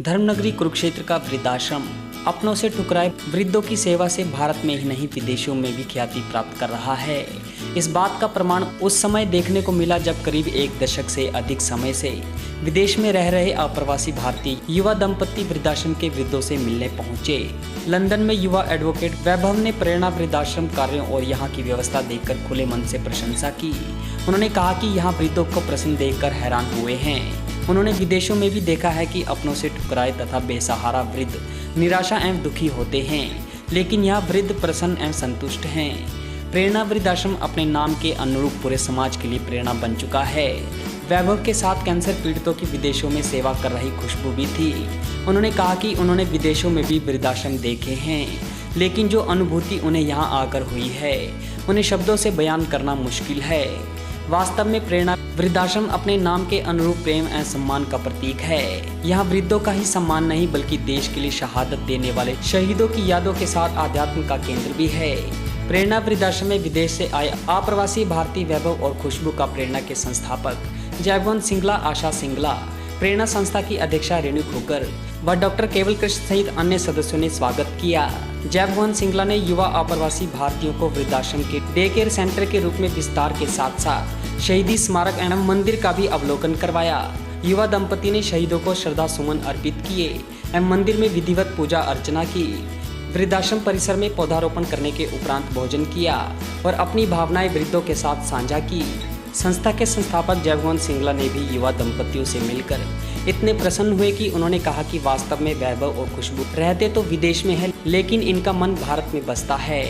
धर्मनगरी कुरुक्षेत्र का वृद्धाश्रम अपनों से ठुकराए वृद्धों की सेवा से भारत में ही नहीं विदेशों में भी ख्याति प्राप्त कर रहा है। इस बात का प्रमाण उस समय देखने को मिला जब करीब एक दशक से अधिक समय से विदेश में रह रहे अप्रवासी भारतीय युवा दंपति वृद्धाश्रम के वृद्धों से मिलने पहुंचे। लंदन में युवा एडवोकेट वैभव ने प्रेरणा वृद्धाश्रम कार्यों और यहाँ की व्यवस्था देखकर खुले मन से प्रशंसा की। उन्होंने कहा कि यहाँ वृद्धों को प्रसन्न देखकर हैरान हुए हैं। उन्होंने विदेशों में भी देखा है कि अपनों से ठुकराए तथा बेसहारा वृद्ध निराशा एवं दुखी होते हैं, लेकिन यह वृद्ध प्रसन्न एवं संतुष्ट हैं। प्रेरणा वृद्धाश्रम अपने नाम के अनुरूप पूरे समाज के लिए प्रेरणा बन चुका है। वैभव के साथ कैंसर पीड़ितों की विदेशों में सेवा कर रही खुशबू भी थी। उन्होंने कहा कि उन्होंने विदेशों में भी वृद्धाश्रम देखे हैं, लेकिन जो अनुभूति उन्हें यहाँ आकर हुई है उन्हें शब्दों से बयान करना मुश्किल है। वास्तव में प्रेरणा वृद्धाश्रम अपने नाम के अनुरूप प्रेम एवं सम्मान का प्रतीक है। यहाँ वृद्धों का ही सम्मान नहीं बल्कि देश के लिए शहादत देने वाले शहीदों की यादों के साथ आध्यात्म का केंद्र भी है। प्रेरणा वृद्धाश्रम में विदेश से आए अप्रवासी भारतीय वैभव और खुशबू का प्रेरणा के संस्थापक जयभवन सिंगला, आशा सिंगला, प्रेरणा संस्था की अध्यक्षा रेणु खोकर व डॉक्टर केवल कृष्ण सहित अन्य सदस्यों ने स्वागत किया। जयभवन सिंगला ने युवा अप्रवासी भारतीयों को वृद्धाश्रम के डे केयर सेंटर के रूप में विस्तार के साथ साथ शहीदी स्मारक एवं मंदिर का भी अवलोकन करवाया। युवा दंपति ने शहीदों को श्रद्धा सुमन अर्पित किए एवं मंदिर में विधिवत पूजा अर्चना की। वृद्धाश्रम परिसर में पौधारोपण करने के उपरांत भोजन किया और अपनी भावनाएं वृद्धों के साथ साझा की। संस्था के संस्थापक जयभवन सिंगला ने भी युवा दंपतियों से मिलकर इतने प्रसन्न हुए कि उन्होंने कहा कि वास्तव में वैभव और खुशबू रहते तो विदेश में है, लेकिन इनका मन भारत में बसता है।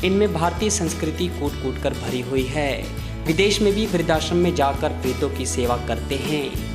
इनमें भारतीय संस्कृति कूट कूट कर भरी हुई है। विदेश में भी वृद्धाश्रम में जाकर वृद्धों की सेवा करते हैं।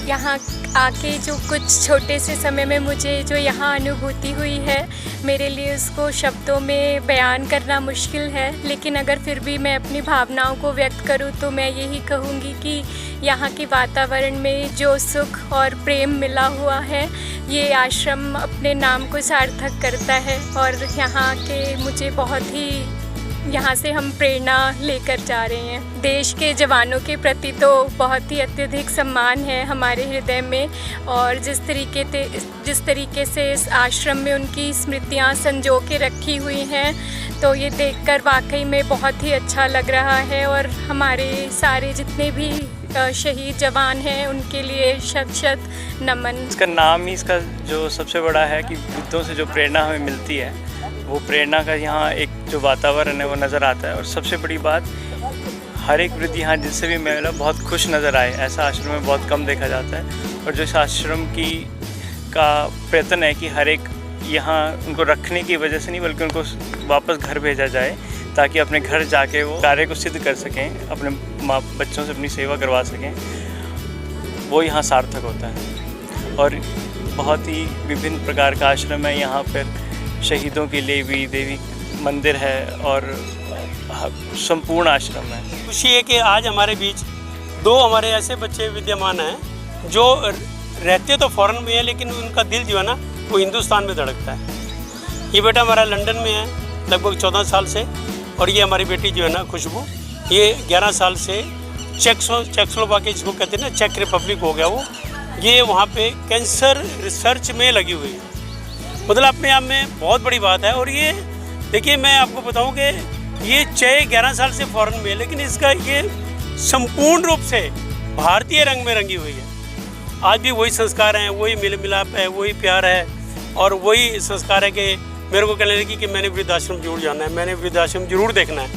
यहाँ आके जो कुछ छोटे से समय में मुझे जो यहाँ अनुभूति हुई है, मेरे लिए उसको शब्दों में बयान करना मुश्किल है, लेकिन अगर फिर भी मैं अपनी भावनाओं को व्यक्त करूँ तो मैं यही कहूँगी कि यहाँ के वातावरण में जो सुख और प्रेम मिला हुआ है, ये आश्रम अपने नाम को सार्थक करता है। और यहाँ के मुझे बहुत ही यहाँ से हम प्रेरणा लेकर जा रहे हैं। देश के जवानों के प्रति तो बहुत ही अत्यधिक सम्मान है हमारे हृदय में, और जिस तरीके से इस आश्रम में उनकी स्मृतियाँ संजो के रखी हुई हैं, तो ये देखकर वाकई में बहुत ही अच्छा लग रहा है। और हमारे सारे जितने भी शहीद जवान हैं उनके लिए शत शत नमन। इसका नाम ही इसका जो सबसे बड़ा है कि वृद्धों से जो प्रेरणा हमें मिलती है, वो प्रेरणा का यहाँ एक जो वातावरण है वो नज़र आता है। और सबसे बड़ी बात, हर एक वृद्ध यहाँ जिससे भी मिला बहुत खुश नज़र आए, ऐसा आश्रम में बहुत कम देखा जाता है। और जो इस आश्रम का प्रयत्न है कि हर एक यहाँ उनको रखने की वजह से नहीं बल्कि उनको वापस घर भेजा जाए, ताकि अपने घर जाके वो कार्य को सिद्ध कर सकें, अपने माँ बच्चों से अपनी सेवा करवा सकें, वो यहाँ सार्थक होता है। और बहुत ही विभिन्न प्रकार का आश्रम है यहाँ पर। शहीदों के लिए भी देवी मंदिर है और संपूर्ण आश्रम है। खुशी है कि आज हमारे बीच दो हमारे ऐसे बच्चे विद्यमान हैं जो रहते तो फॉरेन में है, लेकिन उनका दिल जो है ना वो हिंदुस्तान में धड़कता है। ये बेटा हमारा लंदन में है लगभग 14 साल से, और ये हमारी बेटी जो है ना खुशबू, ये 11 साल से चेकोस्लोवाकिया जिसको कहते हैं ना, चेक रिपब्लिक हो गया वो, ये वहाँ पे कैंसर रिसर्च में लगी हुई है। मतलब अपने आप में बहुत बड़ी बात है। और ये देखिए, मैं आपको बताऊं कि ये 11 साल से फॉरेन में है, लेकिन इसका ये संपूर्ण रूप से भारतीय रंग में रंगी हुई है। आज भी वही संस्कार हैं, वही मिल मिलाप है, वही प्यार है, और वही संस्कार है कि मेरे को कहने लगी कि मैंने वृद्धाश्रम जरूर जाना है, मैंने वृद्धाश्रम जरूर देखना है,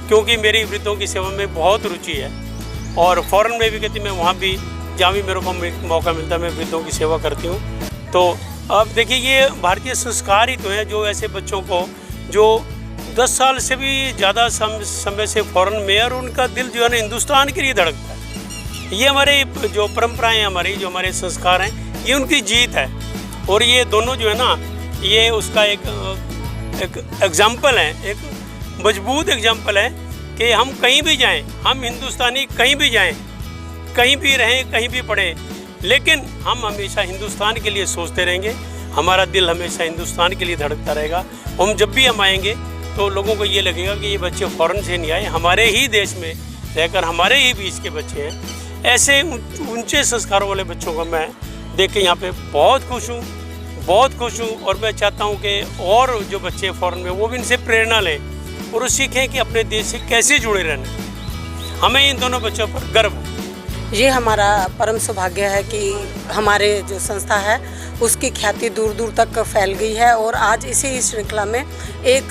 क्योंकि मेरी वृद्धों की सेवा में बहुत रुचि है। और फॉरेन में भी कहती मैं वहाँ भी जहाँ भी मेरे को मौका मिलता है मैं वृद्धों की सेवा करती हूँ। तो अब देखिए, ये भारतीय संस्कार ही तो है जो ऐसे बच्चों को जो 10 साल से भी ज़्यादा समय से फॉरेन में, और उनका दिल जो है ना हिंदुस्तान के लिए धड़कता है। ये हमारे जो परंपराएं, हमारी जो हमारे संस्कार हैं, ये उनकी जीत है। और ये दोनों जो है ना, ये उसका एक एग्जाम्पल है, एक मजबूत एग्जाम्पल है कि हम कहीं भी जाएं, हम हिंदुस्तानी कहीं भी जाएं, कहीं भी रहें, कहीं भी पढ़ें, लेकिन हम हमेशा हिंदुस्तान के लिए सोचते रहेंगे। हमारा दिल हमेशा हिंदुस्तान के लिए धड़कता रहेगा। हम जब भी हम आएंगे तो लोगों को ये लगेगा कि ये बच्चे फ़ॉरेन से नहीं आए, हमारे ही देश में रहकर हमारे ही बीच के बच्चे हैं। ऐसे ऊंचे संस्कारों वाले बच्चों को मैं देख के यहाँ पे बहुत खुश हूँ, बहुत खुश हूँ। और मैं चाहता हूँ कि और जो बच्चे फ़ॉरेन में वो भी इनसे प्रेरणा लें और वो सीखें कि अपने देश से कैसे जुड़े रहना। हमें इन दोनों बच्चों पर गर्व है। ये हमारा परम सौभाग्य है कि हमारे जो संस्था है उसकी ख्याति दूर दूर तक फैल गई है। और आज इसी श्रृंखला में एक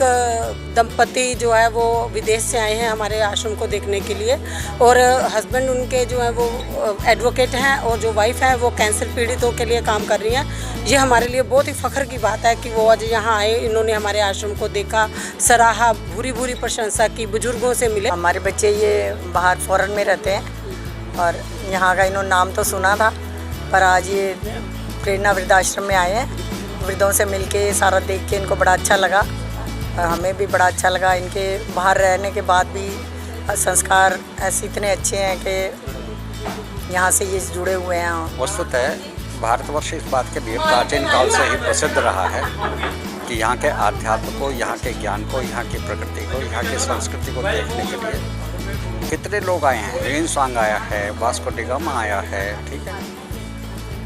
दंपति जो है वो विदेश से आए हैं हमारे आश्रम को देखने के लिए, और हस्बैंड उनके जो है वो एडवोकेट हैं और जो वाइफ है वो कैंसर पीड़ितों के लिए काम कर रही हैं। ये हमारे लिए बहुत ही फ़ख्र की बात है कि वो आज यहाँ आए, इन्होंने हमारे आश्रम को देखा, सराहा, भूरी भूरी प्रशंसा की, बुजुर्गों से मिले। हमारे बच्चे ये बाहर फ़ॉरेन में रहते हैं और यहाँ का इन्होंने नाम तो सुना था, पर आज ये प्रेरणा वृद्धाश्रम में आए हैं। वृद्धों से मिलके सारा देख के इनको बड़ा अच्छा लगा और हमें भी बड़ा अच्छा लगा। इनके बाहर रहने के बाद भी संस्कार ऐसे इतने अच्छे हैं कि यहाँ से ये जुड़े हुए हैं। वस्तुतः भारतवर्ष इस बात के लिए प्राचीन काल से ही प्रसिद्ध रहा है कि यहाँ के आध्यात्म को, यहाँ के ज्ञान को, यहाँ की प्रकृति को, यहाँ की संस्कृति को देखने के लिए कितने लोग आए हैं। रेनेसांस आया है, वास्को डी गामा आया है, ठीक है,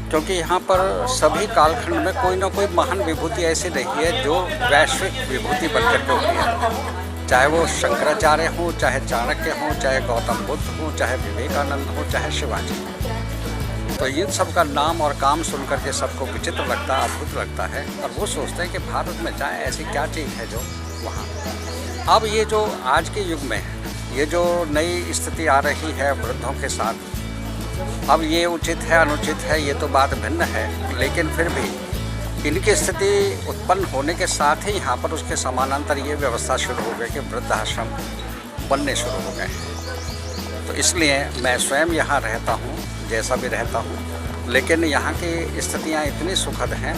क्योंकि यहाँ पर सभी कालखंड में कोई ना कोई महान विभूति ऐसी रही है जो वैश्विक विभूति बनकर के उठी है। चाहे वो शंकराचार्य हो, चाहे चाणक्य हो, चाहे गौतम बुद्ध हो, चाहे विवेकानंद हो, चाहे शिवाजी। तो इन सब का नाम और काम सुन करके सबको विचित्र लगता है, अद्भुत लगता है, और वो सोचते हैं कि भारत में जाए ऐसी क्या चीज़ है जो वहाँ। अब ये जो आज के युग में ये जो नई स्थिति आ रही है वृद्धों के साथ, अब ये उचित है अनुचित है ये तो बात भिन्न है, लेकिन फिर भी इनकी स्थिति उत्पन्न होने के साथ ही यहाँ पर उसके समानांतर ये व्यवस्था शुरू हो गई कि वृद्धाश्रम बनने शुरू हो गए हैं। तो इसलिए मैं स्वयं यहाँ रहता हूँ, जैसा भी रहता हूँ, लेकिन यहाँ की स्थितियाँ इतनी सुखद हैं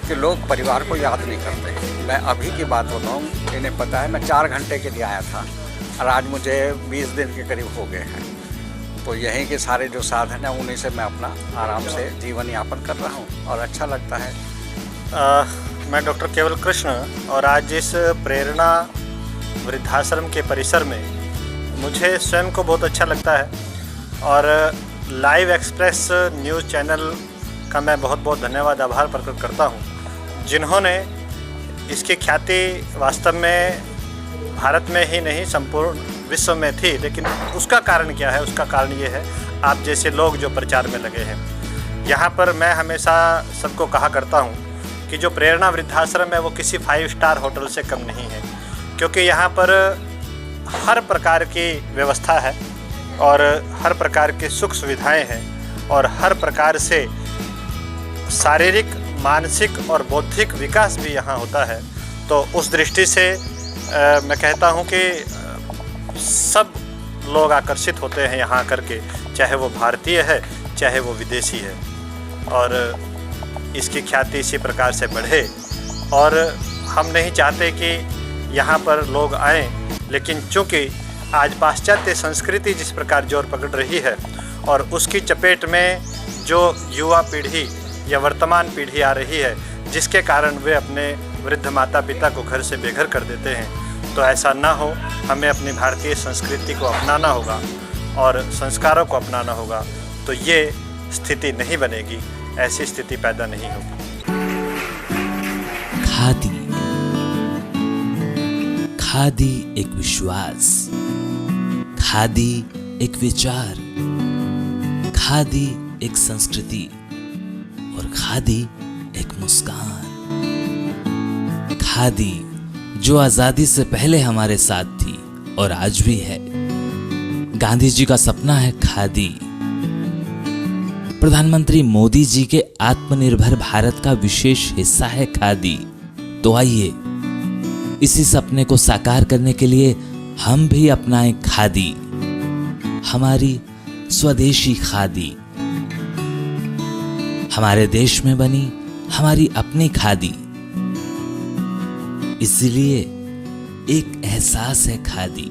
कि लोग परिवार को याद नहीं करते। मैं अभी की बात बताऊँ, इन्हें पता है मैं 4 घंटे के लिए आया था और आज मुझे 20 दिन के करीब हो गए हैं। तो यहीं के सारे जो साधन हैं उन्हीं से मैं अपना आराम से जीवन यापन कर रहा हूँ और अच्छा लगता है। मैं डॉक्टर केवल कृष्ण, और आज इस प्रेरणा वृद्धाश्रम के परिसर में मुझे स्वयं को बहुत अच्छा लगता है। और लाइव एक्सप्रेस न्यूज़ चैनल का मैं बहुत बहुत धन्यवाद, आभार प्रकट करता हूँ, जिन्होंने इसकी ख्याति वास्तव में भारत में ही नहीं संपूर्ण विश्व में थी। लेकिन उसका कारण क्या है? उसका कारण ये है आप जैसे लोग जो प्रचार में लगे हैं। यहाँ पर मैं हमेशा सबको कहा करता हूँ कि जो प्रेरणा वृद्धाश्रम है वो किसी 5 स्टार होटल से कम नहीं है, क्योंकि यहाँ पर हर प्रकार की व्यवस्था है और हर प्रकार की सुख सुविधाएं हैं और हर प्रकार से शारीरिक, मानसिक और बौद्धिक विकास भी यहाँ होता है। तो उस दृष्टि से मैं कहता हूँ कि सब लोग आकर्षित होते हैं यहाँ आकर के, चाहे वो भारतीय है चाहे वो विदेशी है, और इसकी ख्याति इसी प्रकार से बढ़े। और हम नहीं चाहते कि यहाँ पर लोग आएँ, लेकिन चूँकि आज पाश्चात्य संस्कृति जिस प्रकार जोर पकड़ रही है और उसकी चपेट में जो युवा पीढ़ी या वर्तमान पीढ़ी आ रही है, जिसके कारण वे अपने वृद्ध माता पिता को घर से बेघर कर देते हैं, तो ऐसा ना हो। हमें अपनी भारतीय संस्कृति को अपनाना होगा और संस्कारों को अपनाना होगा, तो ये स्थिति नहीं बनेगी, ऐसी स्थिति पैदा नहीं होगी। खादी, खादी एक विश्वास, खादी एक विचार, खादी एक संस्कृति और खादी एक मुस्कान। खादी जो आजादी से पहले हमारे साथ थी और आज भी है। गांधी जी का सपना है खादी। प्रधानमंत्री मोदी जी के आत्मनिर्भर भारत का विशेष हिस्सा है खादी। तो आइए इसी सपने को साकार करने के लिए हम भी अपनाएं खादी, हमारी स्वदेशी खादी, हमारे देश में बनी हमारी अपनी खादी। इसलिए एक एहसास है खादी।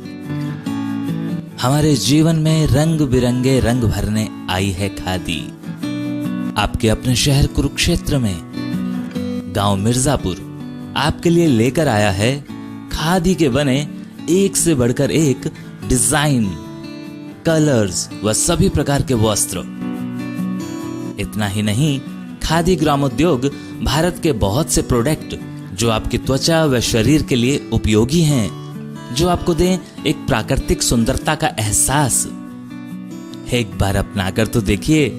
हमारे जीवन में रंग बिरंगे रंग भरने आई है खादी। आपके अपने शहर कुरुक्षेत्र में गांव मिर्जापुर आपके लिए लेकर आया है खादी के बने एक से बढ़कर एक डिजाइन, कलर्स व सभी प्रकार के वस्त्र। इतना ही नहीं, खादी ग्रामोद्योग भारत के बहुत से प्रोडक्ट जो आपकी त्वचा व शरीर के लिए उपयोगी हैं, जो आपको दें एक प्राकृतिक सुंदरता का एहसास। एक बार अपना कर तो देखिए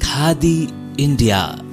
खादी इंडिया।